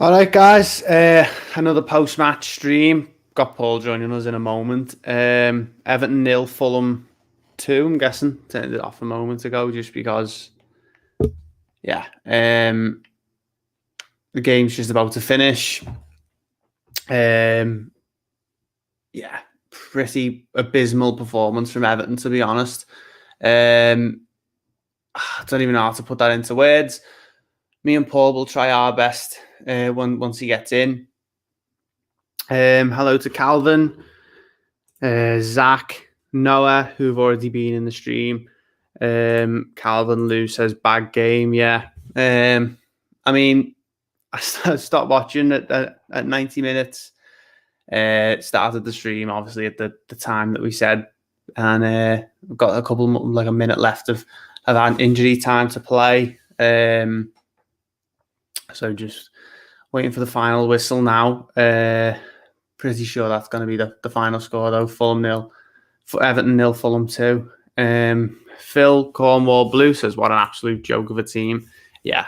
All right, guys. Another post-match stream. Got Paul joining us in a moment. Everton nil, Fulham 2. I'm guessing turned it off a moment ago just because. Yeah. The game's just about to finish. Yeah, pretty abysmal performance from Everton, to be honest. I don't even know how to put that into words. Me and Paul will try our best once he gets in. Hello to Calvin, Zach, Noah, who've already been in the stream. Calvin Lou says bad game. Yeah. I mean, I stopped watching at 90 minutes. Started the stream obviously at the time that we said, and we've got a minute left of our injury time to play. So just waiting for the final whistle now. Pretty sure that's going to be the final score though. Fulham 0, Everton 0, Fulham 2. Phil Cornwall Blue says, "What an absolute joke of a team." Yeah,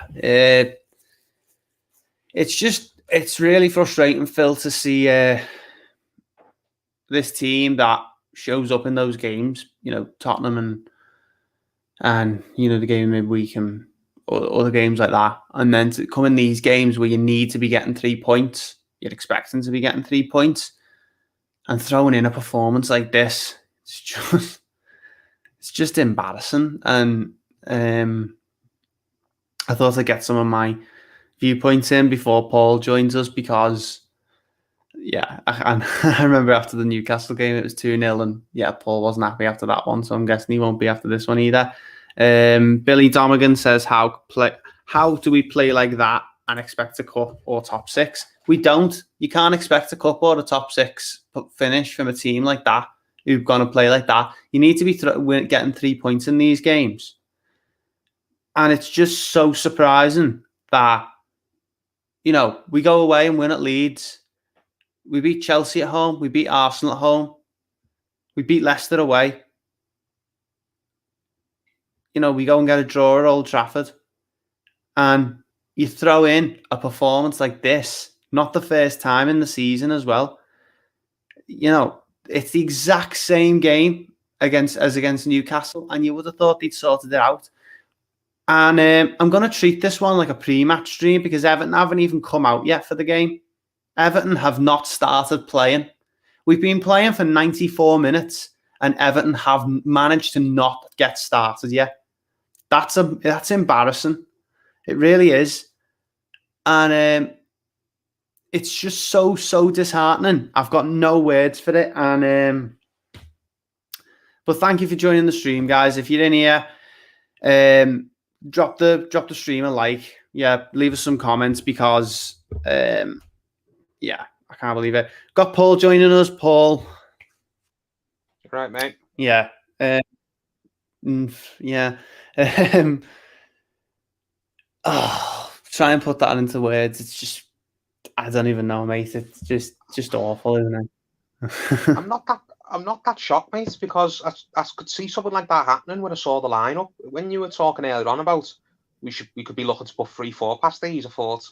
it's really frustrating, Phil, to see this team that shows up in those games. You know, Tottenham and the game midweek and other games like that, and then to come in these games where you need to be getting 3 points, you're expecting to be getting 3 points, and throwing in a performance like this, it's just embarrassing. And I thought I'd get some of my viewpoints in before Paul joins us because, yeah, I remember after the Newcastle game it was 2-0, and yeah, Paul wasn't happy after that one, so I'm guessing he won't be after this one either. Billy Domigan says, how do we play like that and expect a cup or top six? We don't. You can't expect a cup or a top six finish from a team like that who've gone to play like that. You need to be getting 3 points in these games. And it's just so surprising that, we go away and win at Leeds. We beat Chelsea at home. We beat Arsenal at home. We beat Leicester away. We go and get a draw at Old Trafford. And you throw in a performance like this, not the first time in the season as well. It's the exact same game as against Newcastle, and you would have thought they'd sorted it out. And I'm going to treat this one like a pre-match stream because Everton haven't even come out yet for the game. Everton have not started playing. We've been playing for 94 minutes, and Everton have managed to not get started yet. That's embarrassing. It really is. And it's just so disheartening. I've got no words for it. And but thank you for joining the stream, guys. If you're in here, drop the stream a like. Yeah, leave us some comments because yeah, I can't believe it. Got Paul joining us. Paul. Right, mate. Yeah. Yeah. Try and put that into words. It's just, I don't even know, mate. It's just awful, isn't it? I'm not that shocked, mate, because I could see something like that happening when I saw the lineup. When you were talking earlier on about we could be looking to put 3-4 past these, I thought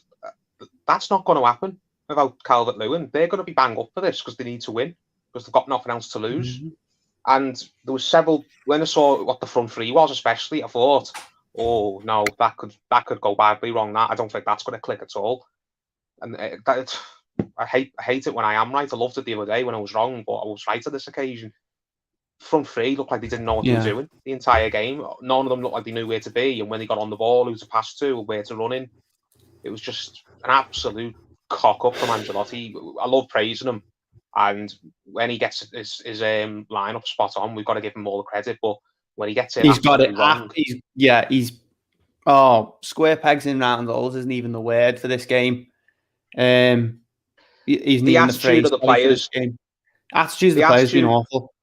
that's not going to happen without Calvert-Lewin. They're going to be bang up for this because they need to win because they've got nothing else to lose. Mm-hmm. And there was several when I saw what the front three was, especially, I thought, oh no, that could go badly wrong. That I don't think that's going to click at all. And I hate it when I am right. I loved it the other day when I was wrong, but I was right on this occasion. Front three looked like they didn't know what they were doing the entire game. None of them looked like they knew where to be, and when they got on the ball, who to pass to, or where to run in. It was just an absolute cock up from Ancelotti. I love praising him, and when he gets his lineup spot on, we've got to give him all the credit. But when he gets it, he's got it wrong. He's square pegs in round holes isn't even the word for this game. He's the attitude of the players. Attitude of the players been awful.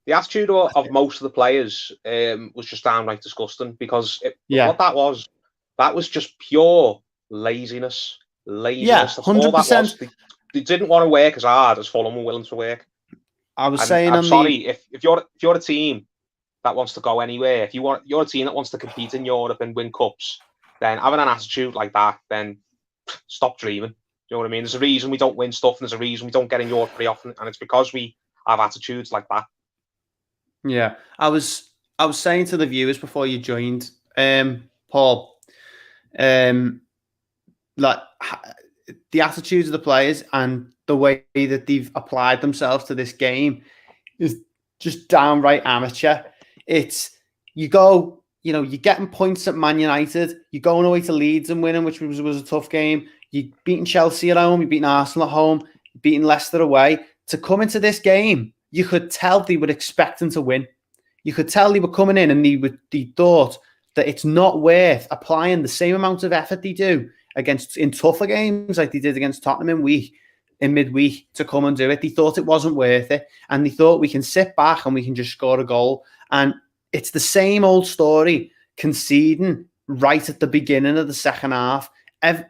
The attitude of most of the players was just downright disgusting because what that was just pure laziness. Yeah, 100%. All that was. They didn't want to work as hard as Fulham were willing to work. I'm sorry if you're a team that wants to go anywhere, if you're a team that wants to compete in Europe and win cups, then having an attitude like that, then stop dreaming. You know what I mean? There's a reason we don't win stuff, and there's a reason we don't get in Europe very often, and it's because we have attitudes like that. Yeah, I was saying to the viewers before you joined, Paul, like the attitudes of the players and the way that they've applied themselves to this game is just downright amateur. It's you're getting points at Man United, you're going away to Leeds and winning, which was a tough game. You're beating Chelsea at home, you're beating Arsenal at home, you're beating Leicester away. To come into this game, you could tell they were expecting to win. You could tell they were coming in and they thought that it's not worth applying the same amount of effort they do in tougher games like they did against Tottenham in midweek to come and do it. They thought it wasn't worth it, and they thought we can sit back and we can just score a goal. And it's the same old story, conceding right at the beginning of the second half.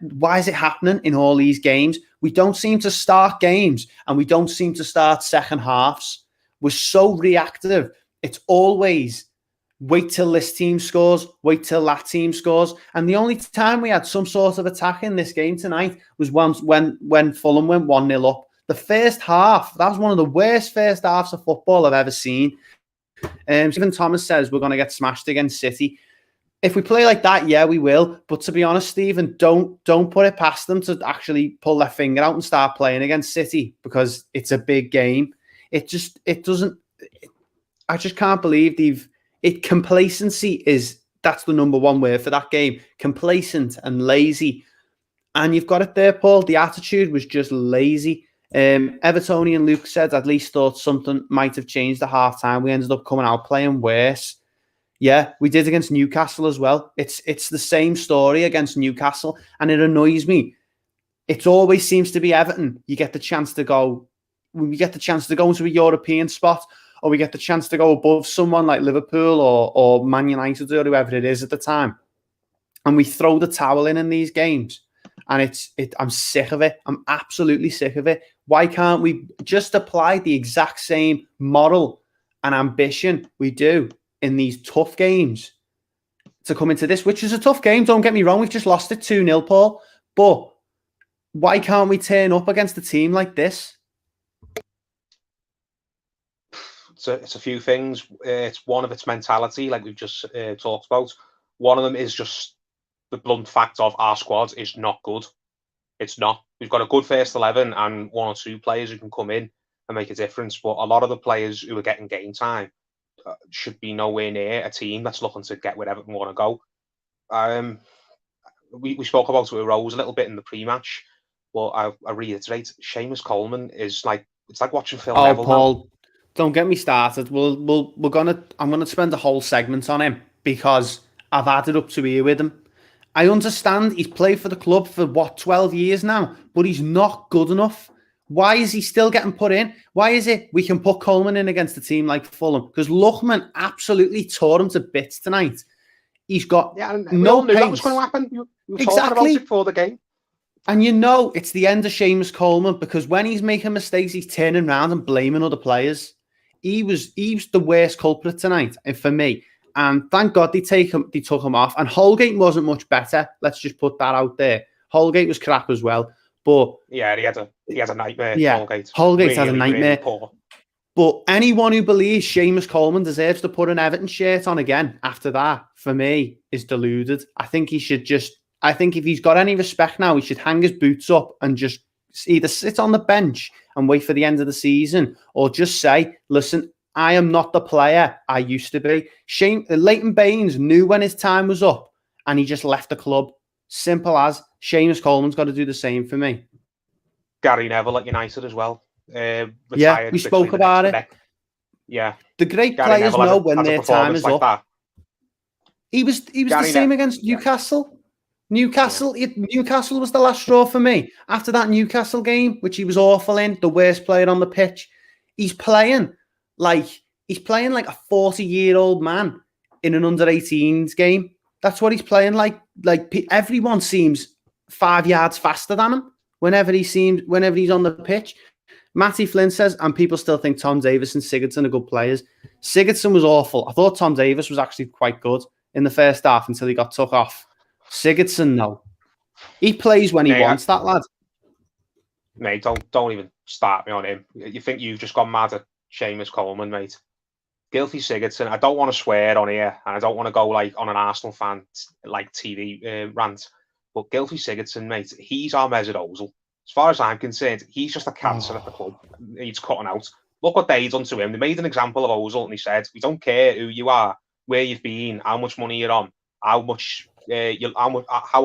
Why is it happening in all these games? We don't seem to start games and we don't seem to start second halves. We're so reactive. It's always wait till this team scores, wait till that team scores. And the only time we had some sort of attack in this game tonight was once when Fulham went 1-0 up. The first half, that was one of the worst first halves of football I've ever seen. Stephen Thomas says we're going to get smashed against City. If we play like that, yeah, we will. But to be honest, Stephen, don't put it past them to actually pull their finger out and start playing against City, because it's a big game. I just can't believe complacency that's the number one word for that game. Complacent and lazy. And you've got it there, Paul. The attitude was just lazy. Evertonian Luke said, at least thought something might have changed at half time. We ended up coming out playing worse. Yeah, we did against Newcastle as well. It's the same story against Newcastle, and it annoys me. It always seems to be Everton. We get the chance to go into a European spot, or we get the chance to go above someone like Liverpool or Man United or whoever it is at the time, and we throw the towel in these games. And I'm sick of it. I'm absolutely sick of it. Why can't we just apply the exact same moral and ambition we do in these tough games to come into this, which is a tough game? Don't get me wrong. We've just lost it 2-0, Paul. But why can't we turn up against a team like this? It's a few things. It's one of its mentality, like we've just talked about. One of them is just the blunt fact of our squad is not good. It's not. We've got a good first 11 and one or two players who can come in and make a difference. But a lot of the players who are getting game time should be nowhere near a team that's looking to get wherever we want to go. We spoke about it with Rose a little bit in the pre-match. Well, I reiterate, Seamus Coleman is like, it's like watching Phil Neville. Paul, now. Don't get me started. I'm gonna spend a whole segment on him because I've had it up to here with him. I understand he's played for the club for 12 years now, but he's not good enough. Why is he still getting put in? Why is it we can put Coleman in against a team like Fulham? Because Lookman absolutely tore him to bits tonight. He's got no knew pace. That was going to happen. You were talking about it before the game. And it's the end of Seamus Coleman, because when he's making mistakes, he's turning around and blaming other players. He was the worst culprit tonight, and for me. And thank God they took him off. And Holgate wasn't much better. Let's just put that out there. Holgate was crap as well. But yeah, he had a nightmare. Yeah, Holgate had a nightmare. Really. But anyone who believes Seamus Coleman deserves to put an Everton shirt on again after that, for me, is deluded. I think if he's got any respect now, he should hang his boots up and just either sit on the bench and wait for the end of the season, or just say, listen, I am not the player I used to be. Leighton Baines knew when his time was up and he just left the club. Simple as. Seamus Coleman's got to do the same for me. Gary Neville at United as well. Yeah, we spoke about it. Yeah. The great Gary players Neville know when their time is up. That. He was the same against Newcastle. Newcastle was the last straw for me. After that Newcastle game, which he was awful in, the worst player on the pitch, he's playing like a 40-year-old man in an under-18s game. That's what he's playing like. Like everyone seems 5 yards faster than him whenever he's on the pitch. Matty Flynn says, and people still think Tom Davies and Sigurdsson are good players. Sigurdsson was awful. I thought Tom Davies was actually quite good in the first half until he got took off. Sigurdsson, no. He plays when he Mate, wants, that lad. Mate, don't even start me on him. You think you've just gone mad at Seamus Coleman, mate? Guilty Sigurdsson. I don't want to swear on here, and I don't want to go like on an Arsenal fan like TV rant. But Guilty Sigurdsson, mate, he's our Mesut Ozil. As far as I'm concerned, he's just a cancer at the club. He's cutting out. Look what they done to him. They made an example of Ozil, and he said, "We don't care who you are, where you've been, how much money you're on, how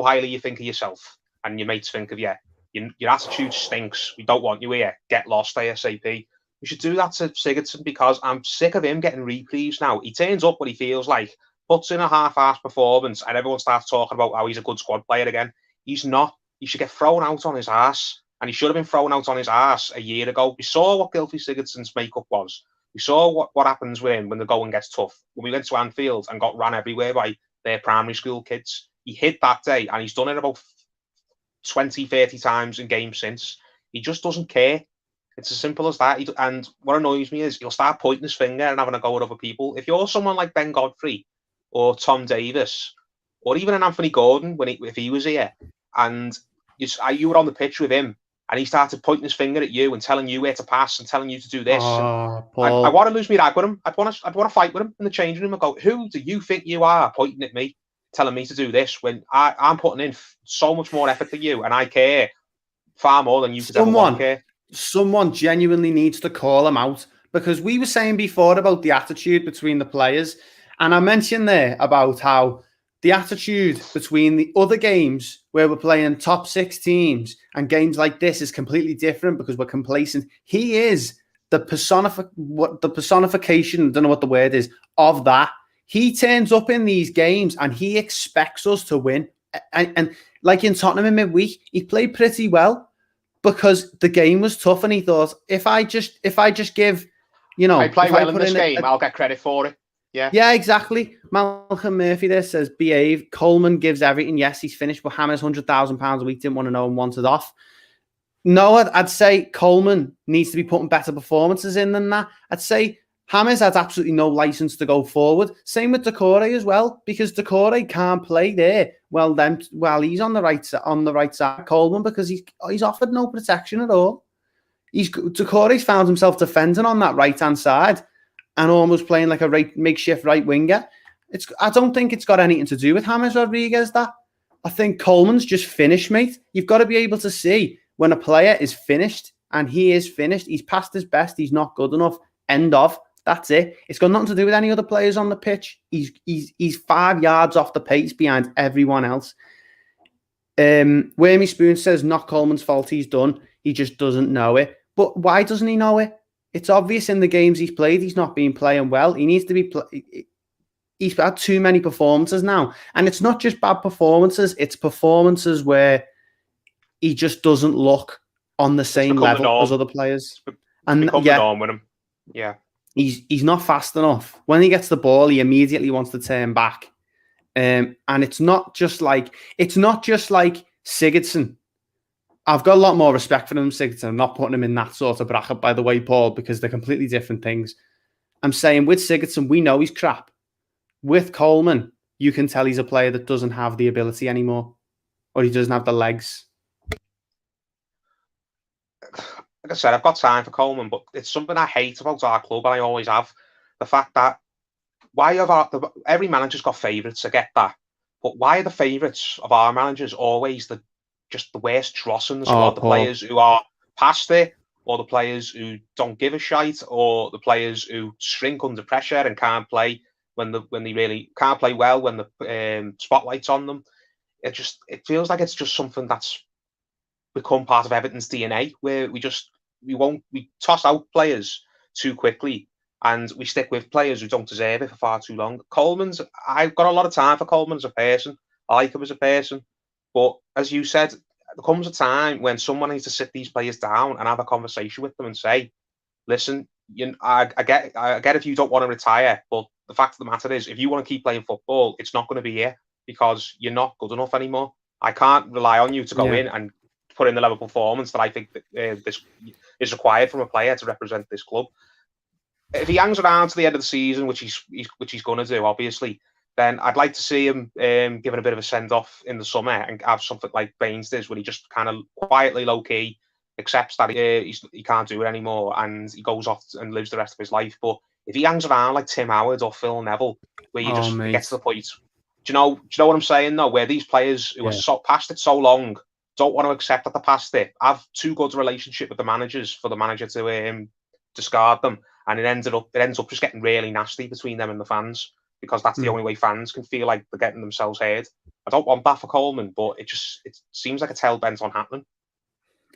highly you think of yourself, and your mates think of you. Your attitude stinks. We don't want you here. Get lost ASAP." We should do that to Sigurdsson because I'm sick of him getting replays now. He turns up what he feels like, puts in a half-assed performance, and everyone starts talking about how he's a good squad player again. He's not. He should get thrown out on his ass, and he should have been thrown out on his ass a year ago. We saw what Guilty Sigurdsson's makeup was. We saw what happens with him when the going gets tough. When we went to Anfield and got ran everywhere by their primary school kids, he hit that day, and he's done it about 20, 30 times in games since. He just doesn't care. It's as simple as that. And what annoys me is he'll start pointing his finger and having a go at other people. If you're someone like Ben Godfrey or Tom Davis or even an Anthony Gordon if he was here and you were on the pitch with him and he started pointing his finger at you and telling you where to pass and telling you to do this, I want to lose my rag with him. I'd want to fight with him in the changing room and go, "Who do you think you are pointing at me, telling me to do this when I'm putting in so much more effort than you and I care far more than you could ever want to care." Someone genuinely needs to call him out, because we were saying before about the attitude between the players, and I mentioned there about how the attitude between the other games where we're playing top 6 teams and games like this is completely different because we're complacent. He is the personification, I don't know what the word is, of that. He turns up in these games and he expects us to win. And like in Tottenham in midweek, he played pretty well, because the game was tough, and he thought, if I just give, I play well in this game, I'll get credit for it. Yeah, exactly. Malcolm Murphy there says, behave. Coleman gives everything. Yes, he's finished, but Hammers £100,000 a week didn't want to know and wanted off. No, I'd say Coleman needs to be putting better performances in than that. I'd say Hammers has absolutely no license to go forward. Same with Decore as well, because Decore can't play there. Well, he's on the right side, Coleman, because he's offered no protection at all. Decore's found himself defending on that right hand side and almost playing like a makeshift right winger. I don't think it's got anything to do with James Rodriguez. That I think Coleman's just finished, mate. You've got to be able to see when a player is finished, and he is finished. He's past his best. He's not good enough. End of. That's it. It's got nothing to do with any other players on the pitch. He's 5 yards off the pace behind everyone else. Wormy Spoon says, not Coleman's fault, he's done. He just doesn't know it. But why doesn't he know it? It's obvious in the games he's played, he's not been playing well. He needs to be he's had too many performances now. And it's not just bad performances, it's performances where he just doesn't look on the same level as other players. And become the norm with him. Yeah. He's not fast enough. When he gets the ball, he immediately wants to turn back. And it's not just like Sigurdsson. I've got a lot more respect for him, Sigurdsson. I'm not putting him in that sort of bracket, by the way, Paul, because they're completely different things. I'm saying with Sigurdsson, we know he's crap. With Coleman, you can tell he's a player that doesn't have the ability anymore, or he doesn't have the legs. Like I said, I've got time for Coleman, but it's something I hate about our club, and I always have. The fact that every manager's got favourites, I get that. But why are the favourites of our managers always just the worst dross in the squad? The players who are past it, or the players who don't give a shite, or the players who shrink under pressure and can't play when they really can't play well when the spotlight's on them. It feels like it's just something that's become part of Everton's DNA, where we toss out players too quickly and we stick with players who don't deserve it for far too long. I've got a lot of time for Coleman as a person. I like him as a person. But as you said, there comes a time when someone needs to sit these players down and have a conversation with them and say, listen, I get if you don't want to retire, but the fact of the matter is, if you want to keep playing football, it's not going to be here because you're not good enough anymore. I can't rely on you to go in and put in the level of performance that I think that this is required from a player to represent this club. If he hangs around to the end of the season, which he's going to do, obviously, then I'd like to see him given a bit of a send-off in the summer and have something like Baines does, where he just kind of quietly, low-key, accepts that he can't do it anymore, and he goes off and lives the rest of his life. But if he hangs around like Tim Howard or Phil Neville, where you just get to the point, do you know what I'm saying? though, where these players who are so past it so long don't want to accept that they're past it, have too good a relationship with the managers for the manager to discard them, and it ends up just getting really nasty between them and the fans, because that's the only way fans can feel like they're getting themselves heard. I don't want that for Coleman, but it seems like it's hell bent on happening.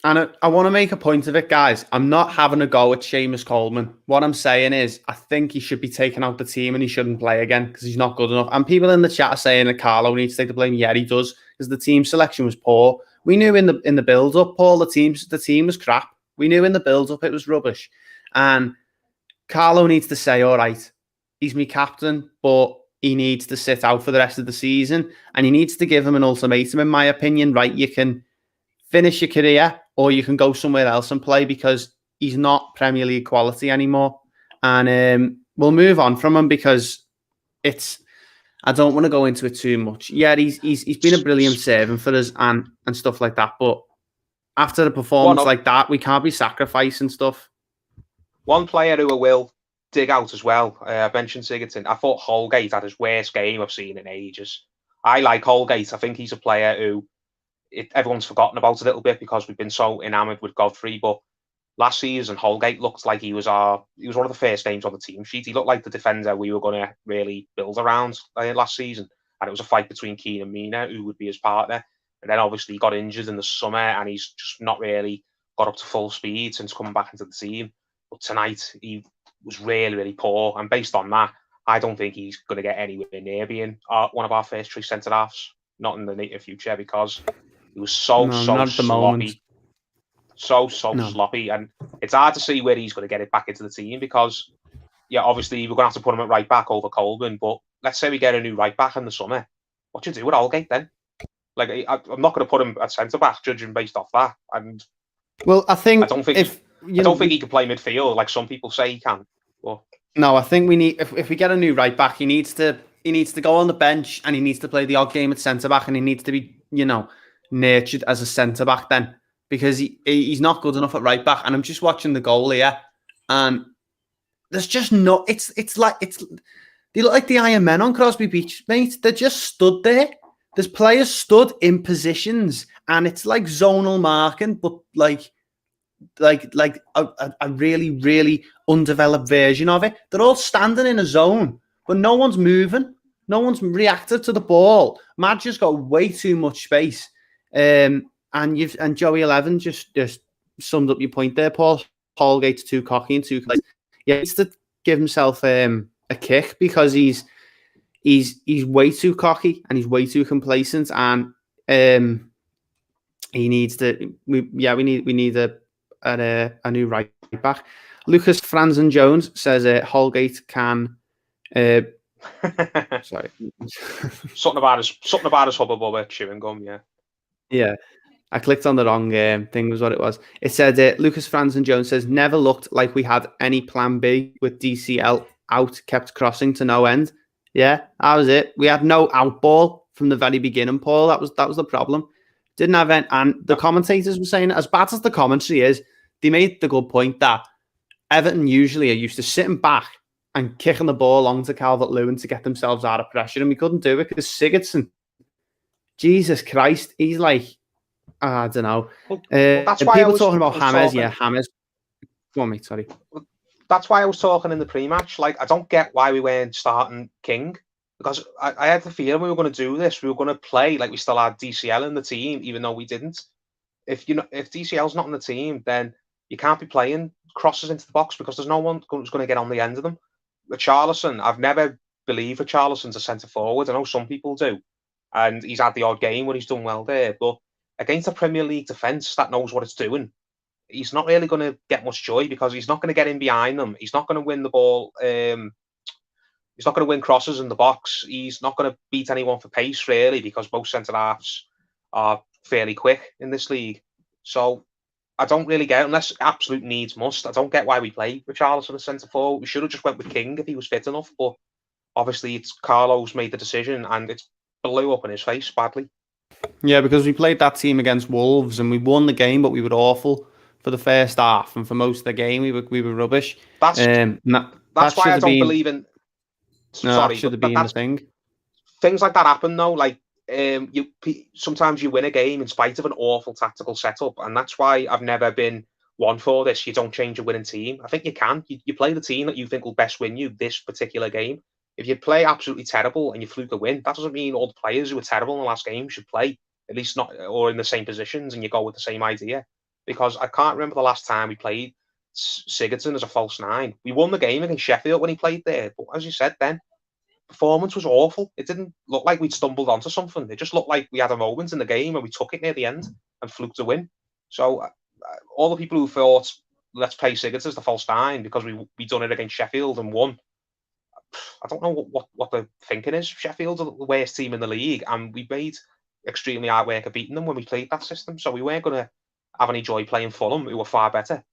And I want to make a point of it, guys. I'm not having a go at Seamus Coleman. What I'm saying is, I think he should be taken out the team and he shouldn't play again because he's not good enough. And people in the chat are saying that Carlo needs to take the blame. Yeah, he does, because the team selection was poor. We knew in the build-up, Paul, the team was crap. We knew in the build-up it was rubbish. And Carlo needs to say, all right, he's my captain, but he needs to sit out for the rest of the season. And he needs to give him an ultimatum, in my opinion. Right, you can finish your career or you can go somewhere else and play, because he's not Premier League quality anymore. And we'll move on from him, because I don't want to go into it too much. Yeah, he's been a brilliant servant for us and stuff like that. But after a performance like that, we can't be sacrificing stuff. One player who I will dig out as well, I mentioned Sigurdsson. I thought Holgate had his worst game I've seen in ages. I like Holgate. I think he's a player who everyone's forgotten about a little bit because we've been so enamoured with Godfrey. But last season, Holgate looked like he was one of the first names on the team sheet. He looked like the defender we were going to really build around last season. And it was a fight between Keane and Mina, who would be his partner. And then obviously he got injured in the summer, and he's just not really got up to full speed since coming back into the team. But tonight, he was really, really poor. And based on that, I don't think he's going to get anywhere near being one of our first choice centre-halves, not in the near future, because he was so sloppy. So sloppy. And it's hard to see where he's going to get it back into the team, because, yeah, obviously we're going to have to put him at right back over Coleman. But let's say we get a new right back in the summer. What do you do with Holgate then? Like, I'm not going to put him at centre back, judging based off that. And well, I don't think he can play midfield like some people say he can. But no, I think we need, if we get a new right back, he needs to go on the bench, and he needs to play the odd game at centre back, and he needs to be, nurtured as a centre back then, because he's not good enough at right back. And I'm just watching the goal here, and there's just no. It's like they look like the Iron Men on Crosby Beach, mate. They're just stood there. There's players stood in positions, and it's like zonal marking, but like a really, really undeveloped version of it. They're all standing in a zone, but no one's moving. No one's reactive to the ball. Madge's got way too much space. And Joey 11 just summed up your point there, Paul. Holgate's too cocky and too close. Yeah, he needs to give himself a kick, because he's way too cocky and he's way too complacent, and he needs to. We need a new right back. Lucas Franzen Jones says Holgate can. Sorry, something about his Hubba Bubba chewing gum. Yeah. I clicked on the wrong thing, was what it was. It said, Lucas Franzen Jones says, never looked like we had any plan B with DCL out, kept crossing to no end. Yeah, that was it. We had no out ball from the very beginning, Paul. That was the problem. Didn't have any, and the commentators were saying, as bad as the commentary is, they made the good point that Everton usually are used to sitting back and kicking the ball onto Calvert-Lewin to get themselves out of pressure, and we couldn't do it because Sigurdsson, Jesus Christ, he's like, I don't know. That's why people talking about Hammers. Yeah, Hammers. Go on, mate. Sorry. That's why I was talking in the pre-match. Like, I don't get why we weren't starting King, because I had the feeling we were going to do this. We were going to play like we still had DCL in the team, even though we didn't. If DCL's not in the team, then you can't be playing crosses into the box, because there's no one who's going to get on the end of them. Richarlison, I've never believed Richarlison's a centre forward. I know some people do, and he's had the odd game where he's done well there, but against a Premier League defence that knows what it's doing, he's not really going to get much joy, because he's not going to get in behind them. He's not going to win the ball. He's not going to win crosses in the box. He's not going to beat anyone for pace, really, because most centre-halves are fairly quick in this league. So I don't really get, unless absolute needs must, I don't get why we play Richarlison as centre-forward. We should have just went with King if he was fit enough, but obviously it's Carlos made the decision and it's blew up in his face badly. Yeah, because we played that team against Wolves and we won the game, but we were awful for the first half, and for most of the game we were rubbish. That's That why should I have don't been believe in. no, that Sorry, should but have been the that's thing. things like that happen though. Like sometimes you win a game in spite of an awful tactical setup, and that's why I've never been one for this. You don't change a winning team. I think you can. You play the team that you think will best win you this particular game. If you play absolutely terrible and you fluke a win, that doesn't mean all the players who were terrible in the last game should play, at least not, or in the same positions, and you go with the same idea. Because I can't remember the last time we played Sigurdsson as a false nine. We won the game against Sheffield when he played there, but as you said then, performance was awful. It didn't look like we'd stumbled onto something. It just looked like we had a moment in the game and we took it near the end and fluked a win. So all the people who thought, let's play Sigurdsson as the false nine because we done it against Sheffield and won, I don't know what the thinking is. Sheffield are the worst team in the league, and we made extremely hard work of beating them when we played that system. So we weren't going to have any joy playing Fulham, who were far better.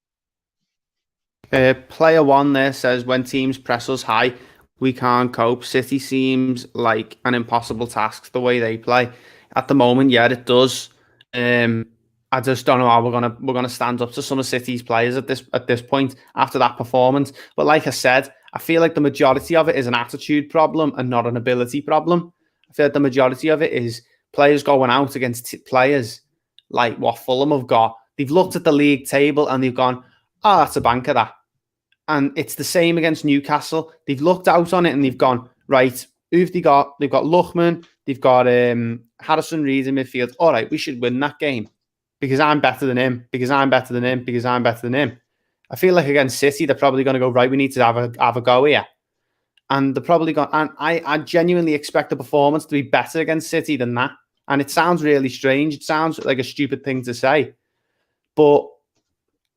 Player one there says, when teams press us high, we can't cope. City seems like an impossible task the way they play at the moment. Yeah, it does. I just don't know how we're gonna stand up to some of City's players at this point after that performance. But like I said, I feel like the majority of it is an attitude problem and not an ability problem. I feel like the majority of it is players going out against players like what Fulham have got. They've looked at the league table and they've gone, "Oh, that's a banker, that." And it's the same against Newcastle. They've looked out on it and they've gone, right, who've they got? They've got Luchman, they've got Harrison Reed in midfield. All right, we should win that game because I'm better than him, because I'm better than him, because I'm better than him. I feel like against City, they're probably going to go, right, we need to have a go here. And they're probably going, and I genuinely expect the performance to be better against City than that. And it sounds really strange. It sounds like a stupid thing to say. But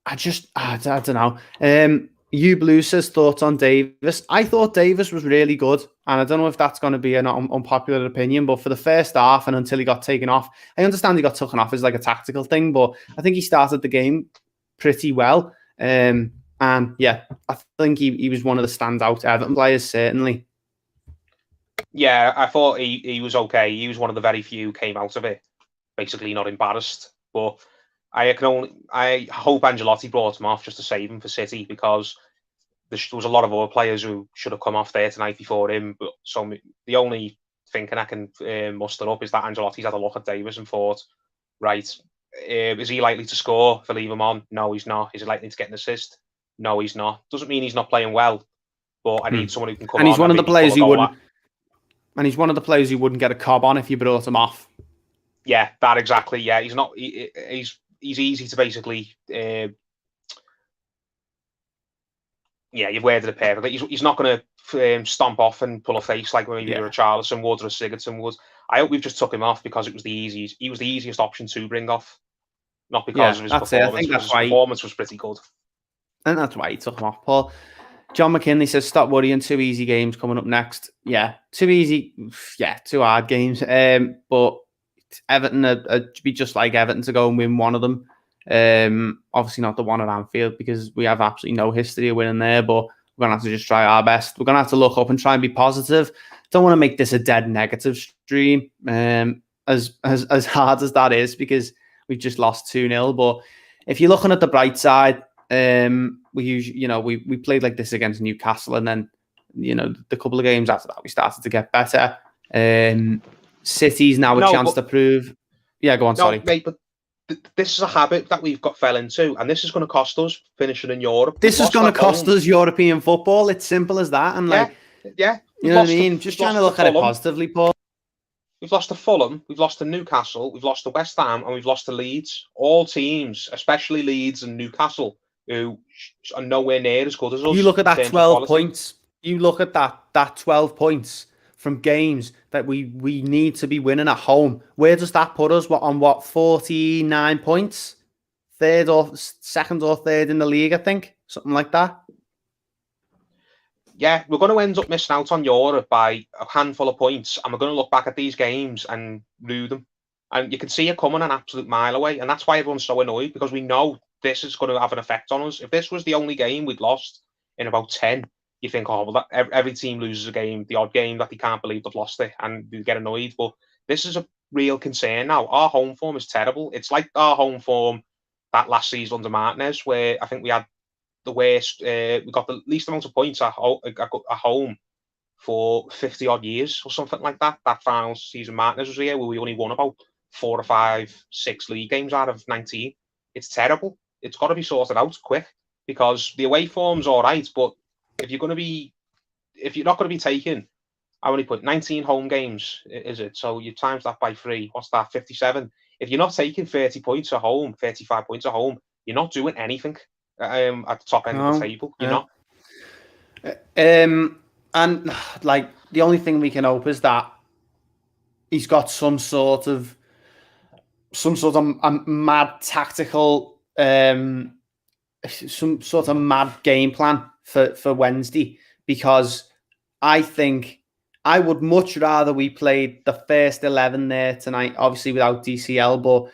I don't know. You Blue says thoughts on Davis. I thought Davis was really good, and I don't know if that's going to be an unpopular opinion, but for the first half and until he got taken off, I understand he got taken off as like a tactical thing, but I think he started the game pretty well. And yeah, I think he was one of the standout Everton players, certainly. Yeah, I thought he was okay. He was one of the very few who came out of it basically not embarrassed. But I hope Ancelotti brought him off just to save him for City, because there was a lot of other players who should have come off there tonight before him. But so the only thinking I can muster up is that Ancelotti's had a look at Davis and thought, right, is he likely to score if I leave him on? No, he's not. Is he likely to get an assist? No, he's not. Doesn't mean he's not playing well, but I need someone who can come on. And he's one of the players who wouldn't. At. And he's one of the players who wouldn't get a cob on if you brought him off. Yeah, that exactly. Yeah, he's not. He's easy to basically. Yeah, you've worded it perfectly. He's not going to stomp off and pull a face like maybe a Richarlison would or a Sigurdsson would. I hope we've just took him off because it was the easiest. He was the easiest option to bring off, not because of his performance. I think that's why his performance was pretty good. And that's why he took him off, Paul. John McKinley says, stop worrying, 2 easy games coming up next. Yeah, 2 easy, 2 hard games. But Everton would be just like Everton to go and win one of them. Obviously not the one at Anfield because we have absolutely no history of winning there, but we're going to have to just try our best. We're going to have to look up and try and be positive. Don't want to make this a dead negative stream, as hard as that is, because we've just lost 2-0. But if you're looking at the bright side, we usually, we played like this against Newcastle, and then the couple of games after that we started to get better. City's now a chance to prove. Yeah, go on. Sorry, mate, but this is a habit that we've fell into, and this is going to cost us finishing in Europe. This is going to cost us European football. It's simple as that. And you know what I mean. Just trying to look at it positively, Paul. We've lost to Fulham, we've lost to Newcastle, we've lost to West Ham, and we've lost to Leeds. All teams, especially Leeds and Newcastle, who are nowhere near as good as us. You look at that 12 points. You look at that 12 points from games that we need to be winning at home. Where does that put us? On 49 points? Second or third in the league, I think. Something like that. Yeah, we're going to end up missing out on Europe by a handful of points, and we're going to look back at these games and rue them. And you can see it coming an absolute mile away, and that's why everyone's so annoyed, because we know this is going to have an effect on us. If this was the only game we'd lost in about 10, you think, oh, well, every team loses a game, the odd game that they can't believe they've lost it, and they get annoyed. But this is a real concern now. Our home form is terrible. It's like our home form that last season under Martinez, where I think we had the worst, we got the least amount of points at home for 50 odd years or something like that. That final season Martinez was here, where we only won about 4 or 5, 6 league games out of 19. It's terrible. It's got to be sorted out quick, because the away form's all right, but if you're not going to be taking, I only put 19 home games, is it? So you times that by 3. What's that? 57. If you're not taking 30 points at home, 35 points at home, you're not doing anything at the top end of the table. You're not. And like the only thing we can hope is that he's got some sort of mad tactical, some sort of mad game plan for Wednesday, because I think I would much rather we played the first 11 there tonight, obviously without DCL, but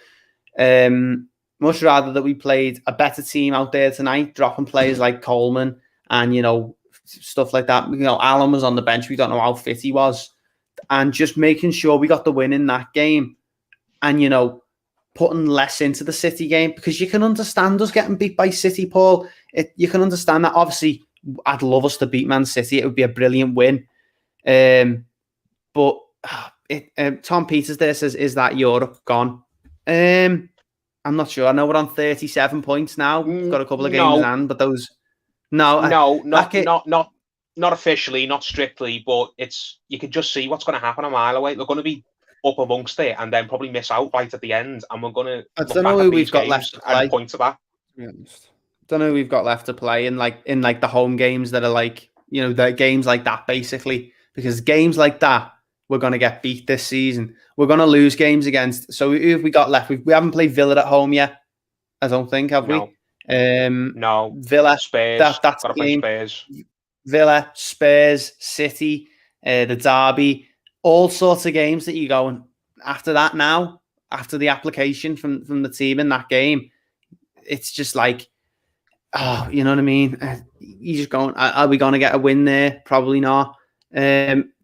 much rather that we played a better team out there tonight, dropping players like Coleman and, stuff like that. Alan was on the bench. We don't know how fit he was. And just making sure we got the win in that game, and, putting less into the City game, because you can understand us getting beat by City, Paul. You can understand that. Obviously, I'd love us to beat Man City. It would be a brilliant win. But Tom Peters there says, is that Europe gone? I'm not sure. I know we're on 37 points now. We've got a couple of games in hand, but those... not officially, not strictly, but you can just see what's going to happen a mile away. They're going to be up amongst it and then probably miss out right at the end, and we're going to I don't know who we've got left to play. And point to that. Don't know who we've got left to play in the home games that are the games like that, basically, because games like that we're going to get beat this season. We're going to lose games against. So who have we got left? We haven't played Villa at home yet. I don't think, have we? No. Villa, Spurs. That's gotta game. Play Spurs. Villa, Spurs, City, the Derby, all sorts of games that you go after that now, after the application from the team in that game. It's just like, oh, you know what I mean? You just going, are we going to get a win there? Probably not.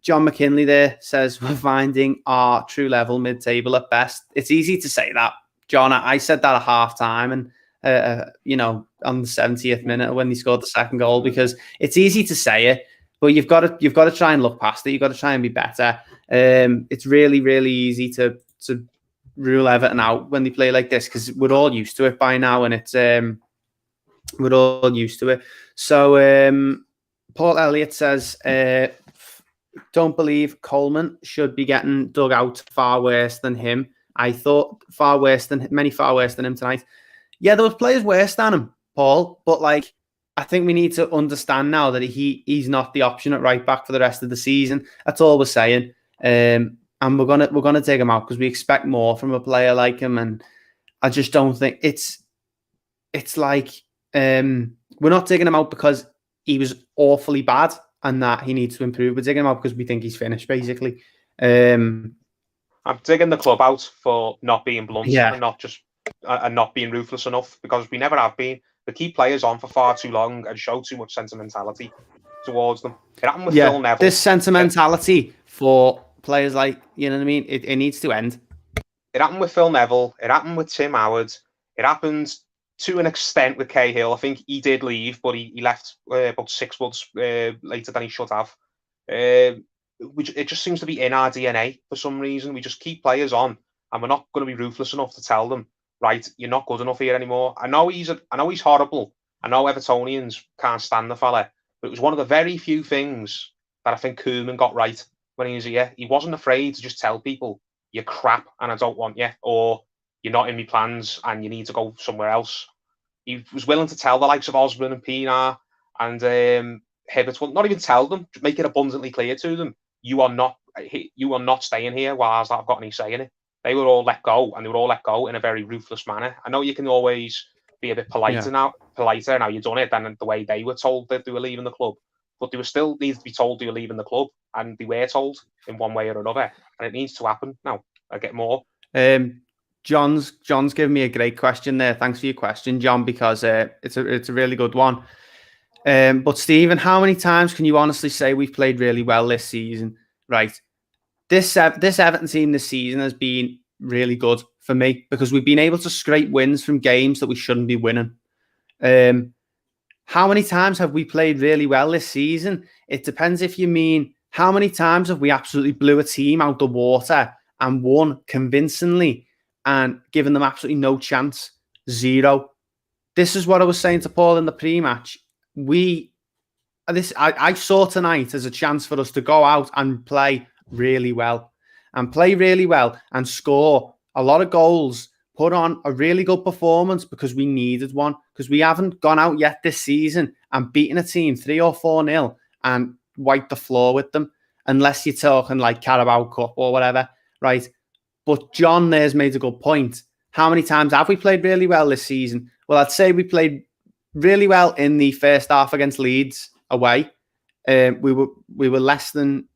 John McKinley there says we're finding our true level mid-table at best. It's easy to say that, John. I said that at half-time and, on the 70th minute when he scored the second goal, because it's easy to say it, but you've got to try and look past it. You've got to try and be better. It's really, really easy to rule Everton out when they play like this, because we're all used to it by now, and it's we're all used to it. So Paul Elliott says, don't believe Coleman should be getting dug out far worse than him. I thought many far worse than him tonight. Yeah, there was players worse than him, Paul, but I think we need to understand now that he's not the option at right back for the rest of the season. That's all we're saying. And we're gonna take him out because we expect more from a player like him. And I just don't think it's like we're not taking him out because he was awfully bad and that he needs to improve. We're taking him out because we think he's finished, basically. I'm taking the club out for not being blunt and not being ruthless enough, because we never have been. They keep players on for far too long and show too much sentimentality towards them. It happened with Phil Neville. This sentimentality for players like, you know what I mean? It needs to end. It happened with Phil Neville. It happened with Tim Howard. It happened to an extent with Cahill. I think he did leave, but he left about 6 months later than he should have. It just seems to be in our DNA for some reason. We just keep players on, and we're not going to be ruthless enough to tell them, right, you're not good enough here anymore. I know he's horrible. I know Evertonians can't stand the fella, but it was one of the very few things that I think Coleman got right when he was here. He wasn't afraid to just tell people, you're crap and I don't want you, or you're not in my plans and you need to go somewhere else. He was willing to tell the likes of Osborne and Pienaar and Hibbert, well, not even tell them, make it abundantly clear to them, you are not staying here whilst I've got any say in it. They were all let go, and they were all let go in a very ruthless manner. I know you can always be a bit politer now you've done it than the way they were told that they were leaving the club. But they were still needed to be told they were leaving the club, and they were told in one way or another. And it needs to happen now. I get more. John's giving me a great question there. Thanks for your question, John, because it's a really good one. But Stephen, how many times can you honestly say we've played really well this season? Right. This Everton team this season has been really good for me because we've been able to scrape wins from games that we shouldn't be winning. How many times have we played really well this season? It depends if you mean how many times have we absolutely blew a team out the water and won convincingly and given them absolutely no chance. 0. This is what I was saying to Paul in the pre-match. I saw tonight as a chance for us to go out and play really well and score a lot of goals, put on a really good performance because we needed one, because we haven't gone out yet this season and beaten a team 3 or 4-0 and wiped the floor with them, unless you're talking like Carabao Cup or whatever, right? But John there's made a good point. How many times have we played really well this season? Well, I'd say we played really well in the first half against Leeds away. We were less than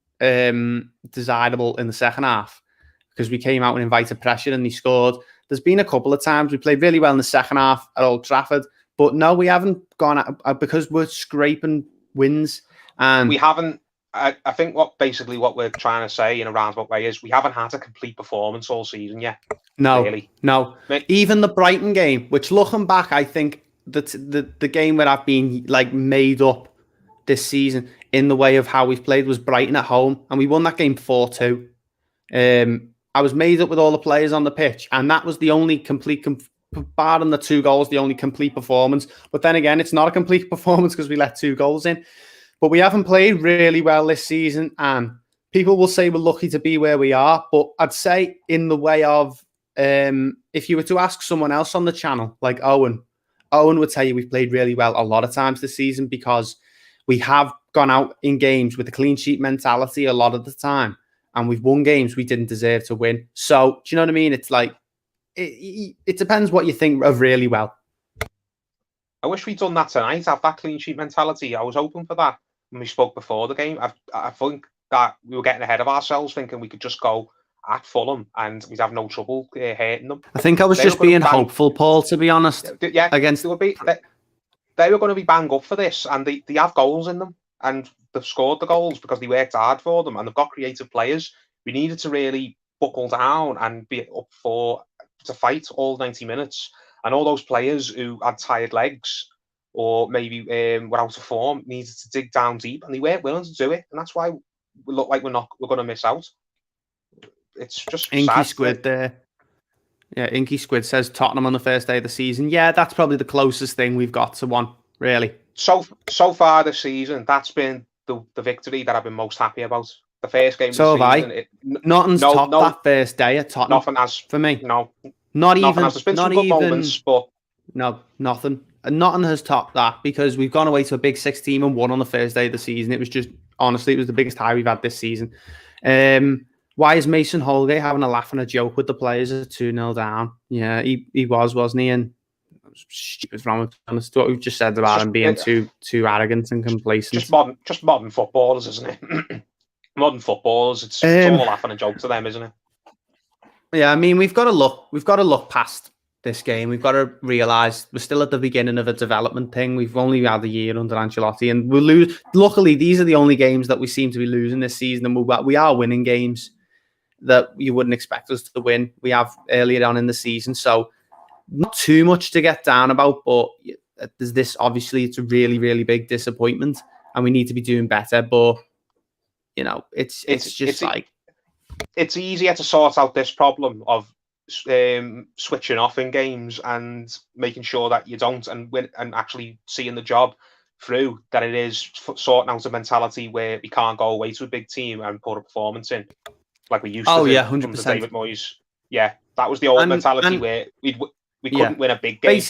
desirable in the second half because we came out and invited pressure and they scored. There's been a couple of times we played really well in the second half at Old Trafford, but no, we haven't gone out because we're scraping wins. And we haven't. I think what we're trying to say in a roundabout way is we haven't had a complete performance all season yet. No, really. No. Even the Brighton game, which looking back, I think that the game where I've been like made up this season in the way of how we've played was Brighton at home, and we won that game 4-2. I was made up with all the players on the pitch, and that was the only complete, barring the 2 goals, the only complete performance. But then again, it's not a complete performance because we let 2 goals in. But we haven't played really well this season, and people will say we're lucky to be where we are. But I'd say in the way of, if you were to ask someone else on the channel, like Owen would tell you we've played really well a lot of times this season because we have gone out in games with a clean sheet mentality a lot of the time, and we've won games we didn't deserve to win. So, do you know what I mean? It's like, it depends what you think of really well. I wish we'd done that tonight, have that clean sheet mentality. I was hoping for that when we spoke before the game. I think that we were getting ahead of ourselves, thinking we could just go at Fulham and we'd have no trouble hurting them. I think I was just being hopeful, Paul, to be honest. Yeah, against they were going to be bang up for this, and they have goals in them, and they've scored the goals because they worked hard for them, and they've got creative players. We needed to really buckle down and be up to fight all 90 minutes. And all those players who had tired legs or maybe were out of form needed to dig down deep, and they weren't willing to do it. And that's why we look like we're going to miss out. It's just Inky sad. Squid there. Yeah, Inky Squid says Tottenham on the first day of the season. Yeah, that's probably the closest thing we've got to one, really. So far this season, that's been the victory that I've been most happy about. The first game of the season. Nothing's topped that first day at Tottenham. Nothing has. For me. No. Not even. There's been some good moments, but no, nothing. Nothing has topped that because we've gone away to a big 6 team and won on the first day of the season. It was just, honestly, it was the biggest high we've had this season. Why is Mason Holgate having a laugh and a joke with the players at 2-0 down? Yeah, he was, wasn't he? And stupid wrong with honest. What we've just said about him being too arrogant and complacent. Just modern footballers, isn't it? Modern footballers. It's all a laugh and a joke to them, isn't it? Yeah, I mean, we've got to look past this game. We've got to realise we're still at the beginning of a development thing. We've only had a year under Ancelotti, and we'll lose. Luckily, these are the only games that we seem to be losing this season, and we are winning games that you wouldn't expect us to win. We have earlier on in the season, so not too much to get down about. But there's this, obviously, it's a really, really big disappointment, and we need to be doing better. But you know, it's easier to sort out this problem of switching off in games and making sure that you don't and win and actually seeing the job through than it is sorting out a mentality where we can't go away to a big team and put a performance in like we used to. Oh yeah, 100%. David Moyes. Yeah, that was the old mentality where we couldn't win a big game.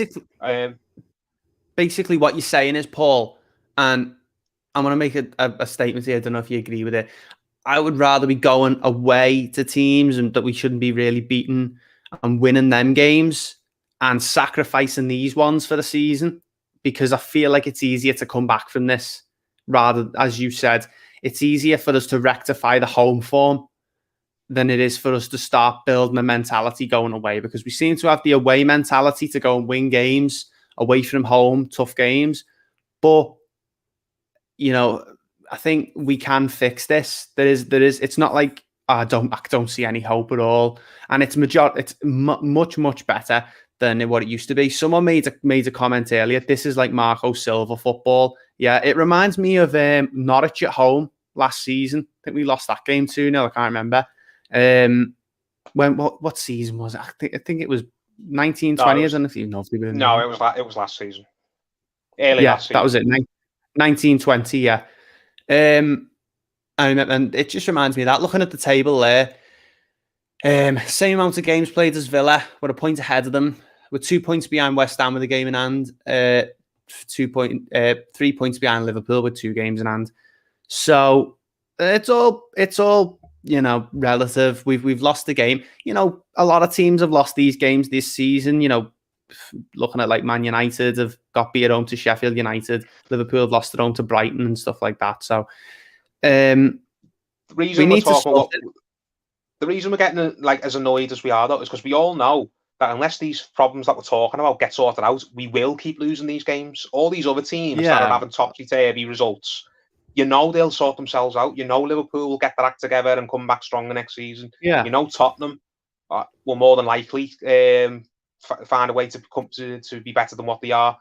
Basically, what you're saying is, Paul, and I'm going to make a statement here. I don't know if you agree with it. I would rather be going away to teams and that we shouldn't be really beating and winning them games and sacrificing these ones for the season, because I feel like it's easier to come back from this. Rather, as you said, it's easier for us to rectify the home form than it is for us to start building a mentality going away, because we seem to have the away mentality to go and win games away from home, tough games. But I think we can fix this. There is. It's not like I don't see any hope at all, and it's much better than what it used to be. Someone made a comment earlier. This is like Marco Silva football. Yeah, it reminds me of Norwich at home last season. I think we lost that game 2-0. I can't remember. What season was it? I think it was 1920. I don't know if you know. It was last season. Last season. That was it. 1920. Yeah. And it just reminds me of that. Looking at the table there, same amount of games played as Villa. We're a point ahead of them. We're 2 points behind West Ham with a game in hand. 3 points behind Liverpool with 2 games in hand. So it's all relative. We've lost the game. A lot of teams have lost these games this season. Looking at like Man United have got beat at home to Sheffield United. Liverpool have lost at home to Brighton and stuff like that. So the reason we're getting like as annoyed as we are though is because we all know that unless these problems that we're talking about get sorted out, we will keep losing these games. All these other teams that are having topsy-turvy results, they'll sort themselves out. Liverpool will get their act together and come back stronger next season. Yeah. Tottenham will more than likely find a way to be better than what they are.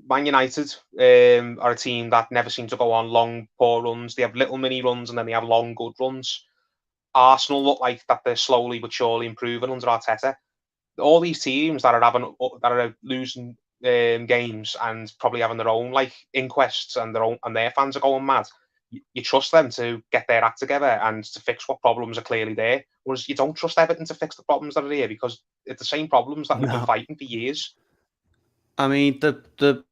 Man United are a team that never seem to go on long, poor runs. They have little mini runs and then they have long, good runs. Arsenal look like that they're slowly but surely improving under Arteta. All these teams that are losing games and probably having their own like inquests and their fans are going mad. You trust them to get their act together and to fix what problems are clearly there. Whereas you don't trust Everton to fix the problems that are here because it's the same problems that we've been fighting for years. I mean, the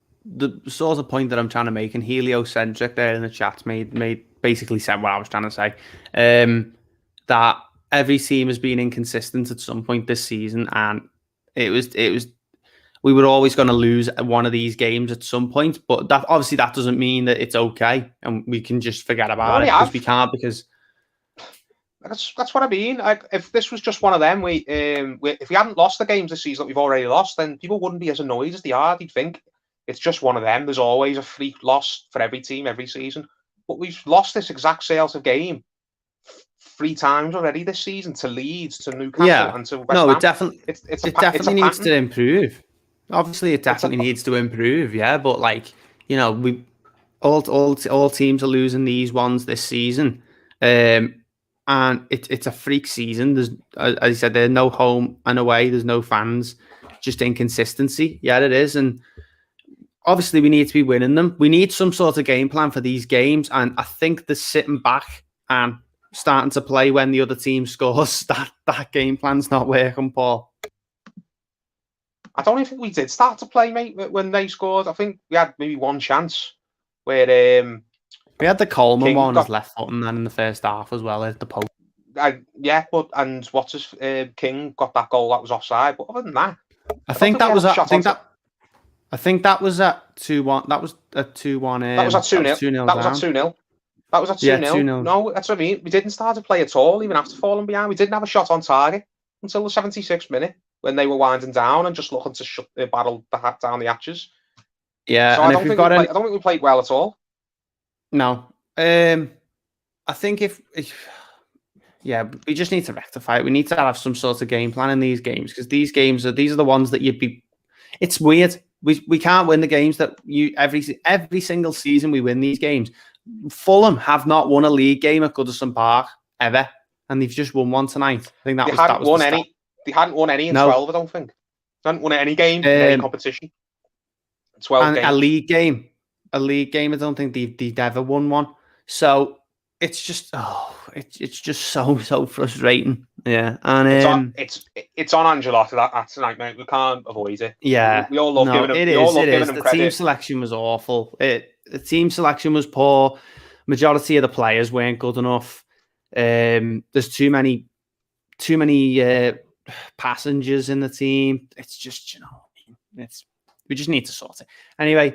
sort of point that I'm trying to make, and heliocentric there in the chat basically said what I was trying to say. That every team has been inconsistent at some point this season, and it was we were always going to lose one of these games at some point. But that doesn't mean that it's okay and we can just forget about it because we can't. Because that's what I mean. If this was just one of them, if we hadn't lost the games this season that we've already lost, then people wouldn't be as annoyed as they are. They'd think it's just one of them. There's always a freak loss for every team every season. But we've lost this exact sort of game 3 times already this season to Leeds, to Newcastle, and to West Ham. It definitely needs to improve. Obviously, it definitely needs to improve. Yeah, but all teams are losing these ones this season, and it's a freak season. There's, as I said, there's no home and away. There's no fans. Just inconsistency. Yeah, it is, and obviously we need to be winning them. We need some sort of game plan for these games, and I think the sitting back and starting to play when the other team scores, that game plan's not working, Paul. I don't even think we did start to play, mate, when they scored. I think we had maybe one chance where we had the Coleman one as left foot, and then in the first half as well as the post. King got that goal that was offside. But other than that, I think that was at 2-1. That was at 2-1. That was at 2-0. That was at 2-0. That was at 2-0. No, that's what I mean. We didn't start to play at all, even after falling behind. We didn't have a shot on target until the 76th minute when they were winding down and just looking to battle down the hatches. Yeah, so I don't think we played well at all. No. I think we just need to rectify it. We need to have some sort of game plan in these games because these are the ones that it's weird. We can't win the games that every single season we win these games. Fulham have not won a league game at Goodison Park ever, and they've just won one tonight. I think They hadn't won any in 12. I don't think they hadn't won any game in any competition. 12 games. A league game. I don't think they've ever won one. So it's just it's just so frustrating. Yeah, and it's on Angelotti that tonight, mate. We can't avoid it. Yeah, we all love giving him. The team selection was awful. The team selection was poor. Majority of the players weren't good enough. There's too many passengers in the team. It's just we just need to sort it. Anyway,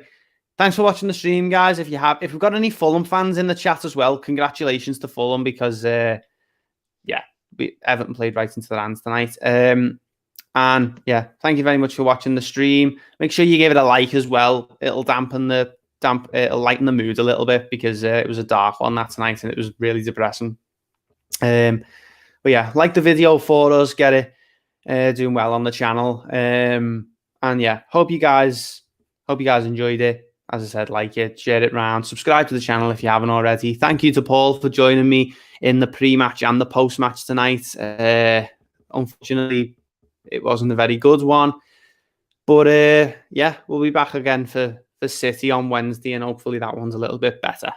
thanks for watching the stream, guys. If we've got any Fulham fans in the chat as well, congratulations to Fulham because Everton played right into their hands tonight. And yeah, thank you very much for watching the stream. Make sure you give it a like as well. It'll dampen the it'll lighten the mood a little bit, because it was a dark one that night and it was really depressing. But yeah, like the video for us, get it doing well on the channel. And yeah, hope you guys enjoyed it. As I said, like it, share it around, subscribe to the channel if you haven't already. Thank you to Paul for joining me in the pre-match and the post-match tonight. Unfortunately, it wasn't a very good one. But yeah, we'll be back again for City on Wednesday, and hopefully that one's a little bit better.